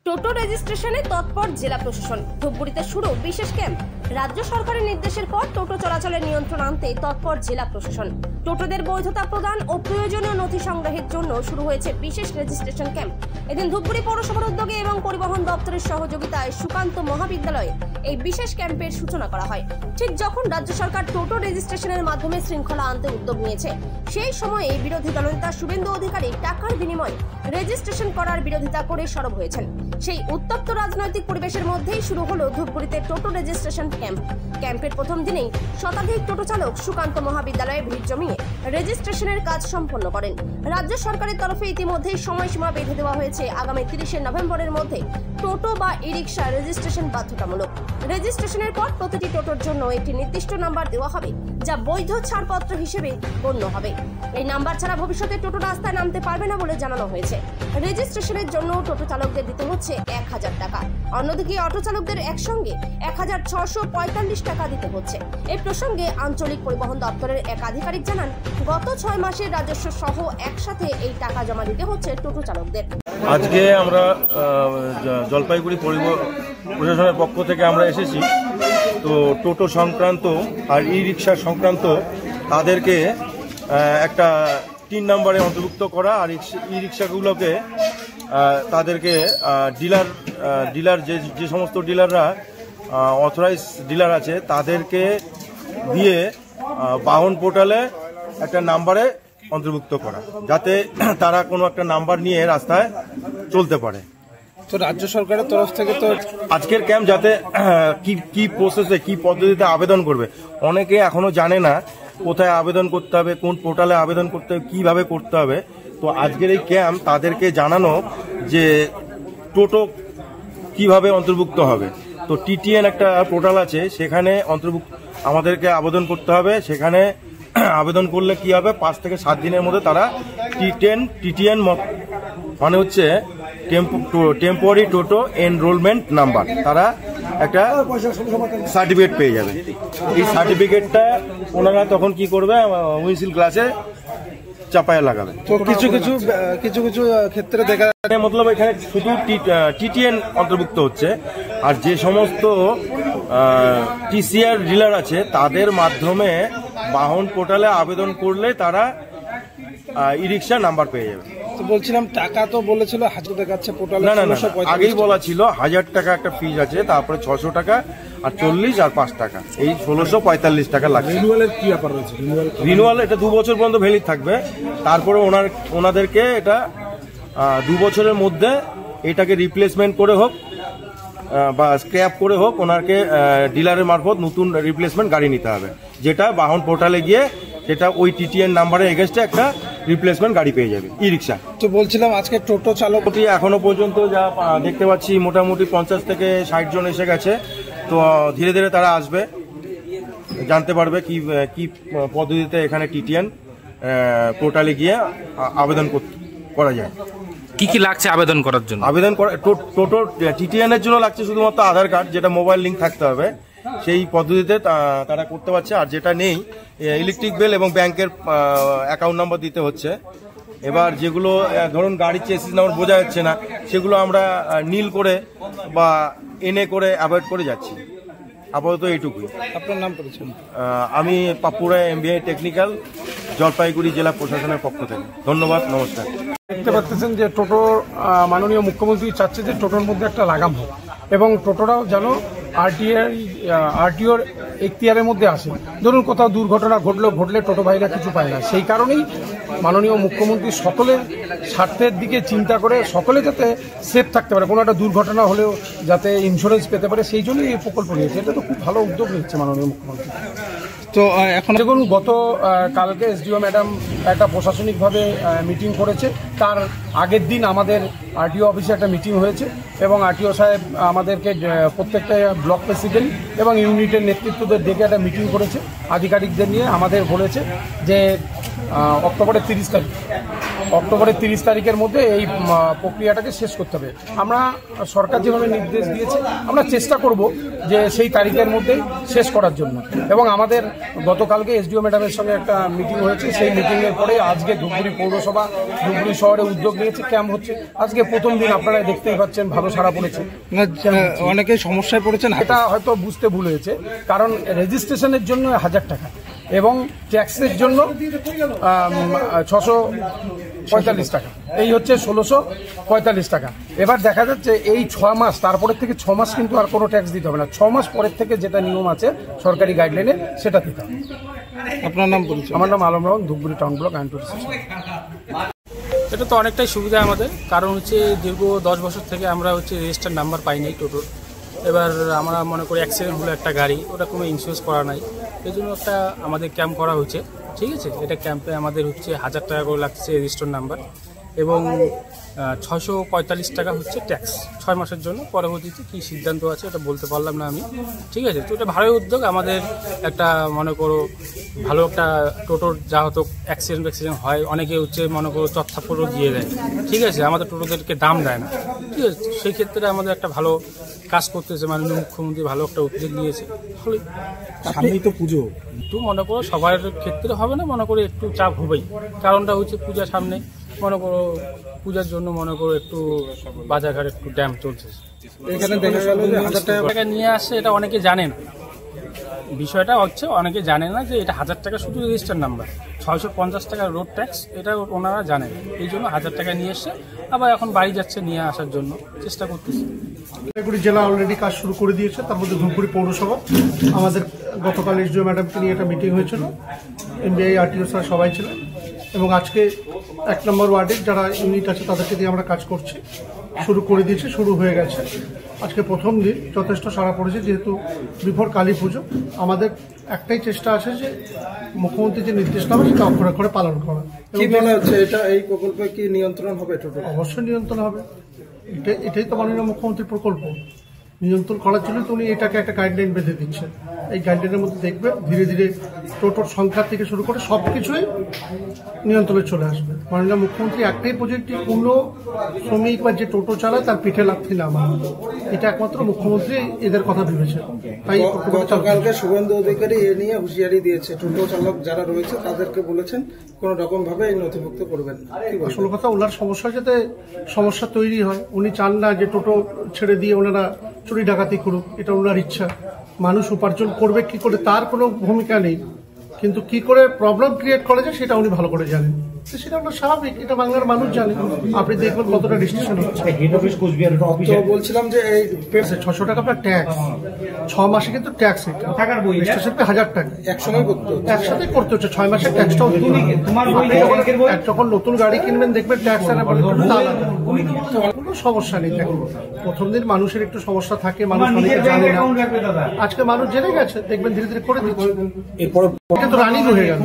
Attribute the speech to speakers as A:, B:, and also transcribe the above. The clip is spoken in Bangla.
A: টোটো রেজিস্ট্রেশনে তৎপর জেলা প্রশাসন। ধূপগুড়িতে শুরু বিশেষ ক্যাম্প। রাজ্য সরকারের নির্দেশের পর টোটো চলাচলের নিয়ন্ত্রণ আনতে তৎপর জেলা প্রশাসন। টোটোদের বৈধতা প্রদান ও প্রয়োজনীয় নথি সংগ্রহের জন্য শুরু হয়েছে বিশেষ রেজিস্ট্রেশন ক্যাম্প। এদিন ধূপগুড়ি পৌরসভার উদ্যোগে এবং পরিবহন দপ্তরের সহযোগিতায় সুকান্ত মহাবিদ্যালয়ে এই বিশেষ ক্যাম্পের সূচনা করা হয়। ঠিক যখন রাজ্য সরকার টোটো রেজিস্ট্রেশনের মাধ্যমে শৃঙ্খলা আনতে উদ্যোগ নিয়েছে, সেই সময়ে বিরোধী দলনেতা শুভেন্দু অধিকারী টাকার বিনিময়ে রেজিস্ট্রেশন করার বিরোধিতা করে সরব হয়েছেন। সেই উত্তপ্ত রাজনৈতিক পরিবেশের মধ্যেই শুরু হলো ধূপগুড়িতে টোটো রেজিস্ট্রেশন ক্যাম্প। ক্যাম্পের প্রথম দিনেই শতাধিক টোটো চালক সুকান্ত মহাবিদ্যালয়ে ভিড় জমিয়ে রেজিস্ট্রেশনের কাজ সম্পন্ন করেন। রাজ্য সরকারের তরফে ইতিমধ্যেই সময়সীমা বেঁধে দেওয়া হয়েছে। আগামী 30শে নভেম্বরের মধ্যে টোটো বা ই-রিকশা রেজিস্ট্রেশন বাধ্যতামূলক। রেজিস্ট্রেশনের পর প্রতিটি টোটোর জন্য একটি নির্দিষ্ট নাম্বার দেওয়া হবে, যা বৈধ ছাড়পত্র হিসেবে গণ্য হবে। এই নাম্বার ছাড়া ভবিষ্যতে টোটো রাস্তায় নামতে পারবে না বলে জানানো হয়েছে। রেজিস্ট্রেশনের জন্য টোটো চালকদের দিতে হচ্ছে 1000 টাকা। অন্যদিকে অটো চালকদের একসঙ্গে 1645 টাকা দিতে হচ্ছে। এই প্রসঙ্গে আঞ্চলিক পরিবহন দপ্তরের এক আধিকারিক জানান, গত 6 মাসের রাজস্ব সহ একসাথে এই টাকা জমা দিতে হচ্ছে টোটো চালকদের।
B: আজকে আমরা জলপাইগুড়ি প্রশাসনের পক্ষ থেকে আমরা এসেছি। তো টোটো সংক্রান্ত আর ই রিক্সা সংক্রান্ত তাদেরকে একটা 3 নম্বরে অন্তর্ভুক্ত করা, আর ই রিক্সাগুলোকে তাদেরকে ডিলার যে সমস্ত ডিলাররা অথরাইজ ডিলার আছে তাদেরকে দিয়ে বাহন পোর্টালে একটা নাম্বারে অন্তর্ভুক্ত করা, যাতে তারা কোনো একটা নাম্বার নিয়ে রাস্তায় চলতে পারে।
C: তো রাজ্য সরকারের তরফ থেকে তো
B: আজকের ক্যাম্প যাতে কি প্রসেসে কি পদ্ধতিতে আবেদন করবে, অনেকে এখনো জানে না কোথায় আবেদন করতে হবে, কোন পোর্টালে আবেদন করতে হবে, কিভাবে করতে হবে। তো আজকের এই ক্যাম্প তাদেরকে জানানো যে টোটো কিভাবে অন্তর্ভুক্ত হবে। তো টিটিএন একটা পোর্টাল আছে, সেখানে আমাদেরকে আবেদন করতে হবে। সেখানে আবেদন করলে কি হবে, 5 থেকে 7 দিনের মধ্যে তারা টিটিএন মানে হচ্ছে টেম্পোরারি টোটো এনরোলমেন্ট নাম্বার, তারা একটা সার্টিফিকেট পেয়ে যাবে। এই সার্টিফিকেটটা ওনারা তখন কি করবে, উইন্ডশিল্ড গ্লাসে চাপায় লাগাবে।
C: তো কিছু ক্ষেত্রে দেখা যায়
B: মতলব এখানে শুধু টিটিএন অন্তর্ভুক্ত হচ্ছে, আর যে সমস্ত টিসিআর ডিলার আছে তাদের মাধ্যমে বাহন পোর্টালে আবেদন করলে তারা ই রিক্সা নাম্বার পেয়ে যাবে।
C: তো বলছিলাম টাকা তো বলেছিল 1000 দেখাচ্ছে পোর্টালে।
B: না, আগেই বলা ছিল 1000 টাকা একটা ফিজ আছে, তারপরে 600 টাকা আর 40 আর 5 টাকা, এই 1645 টাকা লাগবে।
C: রিনিউয়ালের কি ব্যাপার রয়েছে?
B: রিনিউয়াল এটা 2 বছর পর্যন্ত ভ্যালিড থাকবে। তারপরে ওনাদেরকে এটা 2 বছরের মধ্যে এটাকে রিপ্লেসমেন্ট করে হোক বা স্ক্র্যাপ করে হোক, ওনাকে ডিলারের মারফত নতুন রিপ্লেসমেন্ট গাড়ি নিতে হবে, যেটা বাহন পোর্টালে গিয়ে সেটা ওই টিটিএন নাম্বারের এগেনস্টে একটা রিপ্লেসমেন্ট গাড়ি পেয়ে যাবে, ই রিক্সা।
C: তো বলছিলাম আজকে টোটো চালক
B: এখনো পর্যন্ত যা দেখতে পাচ্ছি মোটামুটি 50 থেকে 60 জন এসে গেছে। তো ধীরে ধীরে তারা আসবে, জানতে পারবে কি পদ্ধতিতে এখানে টিটিএন পোর্টালে গিয়ে আবেদন করা যায়।
D: কি লাগছে আবেদন করার জন্য?
B: টোটো টিটিএন এর জন্য লাগছে শুধুমাত্র আধার কার্ড, যেটা মোবাইল লিঙ্ক থাকতে হবে, সেই পদ্ধতিতে তারা করতে পারছে। আর যেটা নেই, ইলেকট্রিক বিল এবং ব্যাংকের অ্যাকাউন্ট নাম্বার দিতে হচ্ছে। এবার যেগুলো ধরুন গাড়ির চেসিস নাম্বার বোঝা যাচ্ছে না, সেগুলো আমরা নীল করে বা এনে করে অ্যাভয়েড করে যাচ্ছি। আপাতত এইটুকুই।
C: আপনার নাম করেছেন?
B: আমি পাপুরা MBI টেকনিক্যাল, জলপাইগুড়ি জেলা প্রশাসনের পক্ষ থেকে। ধন্যবাদ, নমস্কার।
C: দেখতে পাচ্ছেন যে টোটো মাননীয় মুখ্যমন্ত্রী চাচ্ছে যে টোটোর মধ্যে একটা লাগাম হোক এবং টোটোরাও যেন আরটিওর এখতিয়ারের মধ্যে আসে। ধরুন কোথাও দুর্ঘটনা ঘটলে টোটো ভাইরা কিছু পায় না, সেই কারণেই মাননীয় মুখ্যমন্ত্রী সকলের স্বার্থের দিকে চিন্তা করে সকলে যাতে সেফ থাকতে পারে, কোনো একটা দুর্ঘটনা হলেও যাতে ইন্স্যুরেন্স পেতে পারে, সেই জন্যই এই প্রকল্প নিয়েছে। এটা তো খুব ভালো উদ্যোগ নিচ্ছে মাননীয় মুখ্যমন্ত্রী। তো এখন দেখুন, কালকে SDO ম্যাডাম একটা প্রশাসনিকভাবে মিটিং করেছে। তার আগের দিন আমাদের আরটিও অফিসে একটা মিটিং হয়েছে এবং আরটিও সাহেব আমাদেরকে প্রত্যেকটা ব্লক প্রেসিডেন্ট এবং ইউনিটের নেতৃত্বদের ডেকে একটা মিটিং করেছে আধিকারিকদের নিয়ে। আমাদের বলেছে যে অক্টোবরের 30 তারিখ অক্টোবরের 30 তারিখের মধ্যে এই প্রক্রিয়াটাকে শেষ করতে হবে। আমরা সরকার যেভাবে নির্দেশ দিয়েছে আমরা চেষ্টা করব যে সেই তারিখের মধ্যেই শেষ করার জন্য। এবং আমাদের গতকালকে এসডিও ম্যাডামের সঙ্গে একটা মিটিং হয়েছে, সেই মিটিংয়ের পরে আজকে ধূপগুড়ি পৌরসভা ধূপগুড়ি শহরে উদ্যোগ নিয়েছে, ক্যাম্প হচ্ছে। আজকে প্রথম দিন আপনারা দেখতেই পাচ্ছেন ভালো সাড়া পড়েছে।
E: অনেকে সমস্যায় পড়েছেন,
C: এটা হয়তো বুঝতে ভুল হয়েছে, কারণ রেজিস্ট্রেশনের জন্য 1000 টাকা এবং ট্যাক্সের জন্য 645 টাকা, এই হচ্ছে 1645 টাকা। এবার দেখা যাচ্ছে এই 6 মাস, তারপরের থেকে 6 মাস কিন্তু আর কোনো ট্যাক্স দিতে হবে না। 6 মাস পরের থেকে যেটা নিয়ম আছে সরকারি গাইডলাইনে সেটা দিতে হবে।
E: আপনার নাম পরিচয়?
C: আমার নাম আলম রহমান, ধূপগুড়ি টাউন ব্লক আইন টুরিস্ট।
F: এটা তো অনেকটাই সুবিধা আমাদের, কারণ হচ্ছে দীর্ঘ 10 বছর থেকে আমরা হচ্ছে রেজিস্টার নাম্বার পাই নাই টোটোর। এবার আমরা মনে করি অ্যাক্সিডেন্ট হলো একটা গাড়ি, ওটা কোনো ইন্স্যুরেন্স করা নাই, এই জন্য একটা আমাদের ক্যাম্প করা হয়েছে। ঠিক আছে, এটা ক্যাম্পে আমাদের হচ্ছে 1000 টাকা করে লাগছে রেজিস্টার নাম্বার এবং 645 টাকা হচ্ছে ট্যাক্স 6 মাসের জন্য। পরবর্তীতে কী সিদ্ধান্ত আছে ওটা বলতে পারলাম না আমি। ঠিক আছে, তো এটা ভালোই উদ্যোগ আমাদের একটা, মনে করো ভালো একটা টোটোর যা হতো অ্যাক্সিডেন্ট হয়, অনেকে হচ্ছে মনে করো চত্থাপ্পড়ও দিয়ে দেয়। ঠিক আছে, আমাদের টোটোদেরকে দাম দেয় না। ঠিক আছে, সেই ক্ষেত্রে আমাদের একটা ভালো কাজ করতেছে, মাননীয় মুখ্যমন্ত্রী ভালো একটা উদ্যোগ নিয়েছে। ভালোই।
E: সামনেই তো পুজো,
F: একটু মনে করো সবার ক্ষেত্রে হবে না, মনে করো একটু চাপ হবেই, কারণটা হচ্ছে পূজা সামনে। মনে করো পূজার জন্য মনে করো একটু বাজারঘাট একটু ড্যাম চলছে।
E: এখানে দেখা গেল যে 1000
F: টাকা নিয়ে আসছে, এটা অনেকে জানে না। বিষয়টা হচ্ছে অনেকে জানে না যে এটা 1000 টাকা শুধু রেজিস্টার নাম্বার, 650 টাকা রোড ট্যাক্স, এটা ওনারা জানেন। এই জন্য 1000 টাকা নিয়ে এসছে, আবার এখন বাড়ি যাচ্ছে নিয়ে আসার জন্য চেষ্টা করতেছে।
G: জলপাইগুড়ি জেলা অলরেডি কাজ শুরু করে দিয়েছে, তার মধ্যে ধূপগুড়ি পৌরসভা। আমাদের গতকাল এসডিও ম্যাডামকে নিয়ে একটা মিটিং হয়েছিল, এমবিআই আরটিও স্যার সবাই ছিলেন, এবং আজকে 1 নম্বর ওয়ার্ডের যারা ইউনিট আছে তাদেরকে দিয়ে আমরা কাজ করছি, শুরু করে দিয়েছি, শুরু হয়ে গেছে। আজকে প্রথম দিন যথেষ্ট সাড়া পড়েছে, যেহেতু বিফোর কালী পুজো। আমাদের একটাই চেষ্টা আছে যে মুখ্যমন্ত্রী যে নির্দেশনামা সেটা অক্ষরে অক্ষরে পালন করা।
E: কি মনে হচ্ছে এটা এই প্রকল্পে কি নিয়ন্ত্রণ হবে টোটো?
G: অবশ্যই নিয়ন্ত্রণ হবে, এটাই তো মাননীয় মুখ্যমন্ত্রীর প্রকল্প। নিয়ন্ত্রণ করার জন্য তো উনি এটাকে একটা গাইডলাইন বেঁধে দিচ্ছেন। এই গাইডলাইনের মধ্যে দেখবে ধীরে ধীরে টোটোর সংখ্যা থেকে শুরু করে সব কিছুই নিয়ন্ত্রণে চলে আসবে। মাননীয় মুখ্যমন্ত্রী একটাই প্রজেক্টটি, কোনো শ্রমিক বা যে টোটো চালায় তার পিঠে লাথি না মারা, এটা একমাত্র মুখ্যমন্ত্রী এদের কথা ভেবেছে। তাই
E: গতকালকে শুভেন্দু অধিকারী এ নিয়ে হুঁশিয়ারি দিয়েছে, টোটো চালক যারা রয়েছে তাদেরকে বলেছেন কোনো রকম ভাবে এই নথিভুক্ত করবেন।
G: আসল কথা, ওনার সমস্যা যাতে সমস্যা তৈরি হয়, উনি চান না যে টোটো ছেড়ে দিয়ে ওনারা চুরি ডাকাতি করুক, এটা ওনার ইচ্ছা। মানুষ উপার্জন করবে কি করে তার কোনো ভূমিকা নেই, কিন্তু কি করে প্রবলেম ক্রিয়েট করা যায় সেটা উনি ভালো করে জানেন। সেটা আমরা স্বাভাবিক, এটা বাংলার মানুষ জানে। আপনি দেখবেন কতটা রেজিস্ট্রেশন হচ্ছে।
E: তো বলছিলাম যে এই
G: 600 টাকা আপনার ট্যাক্স, 6 মাসে কিন্তু ট্যাক্স, রেজিস্ট্রেশন 1000 টাকা
E: একসঙ্গে করতে হচ্ছে,
G: একসাথে করতে হচ্ছে। 6 মাসের ট্যাক্সটাও যখন নতুন গাড়ি কিনবেন দেখবেন ট্যাক্স আর কোনো সমস্যা নেই। দেখুন, প্রথম দিন মানুষের একটু সমস্যা থাকে, মানুষ অনেকে জানে না। আজকে মানুষ জেনে গেছে, দেখবেন ধীরে ধীরে করে দিচ্ছে। এরপর এটা তো রানিং হয়ে গেল।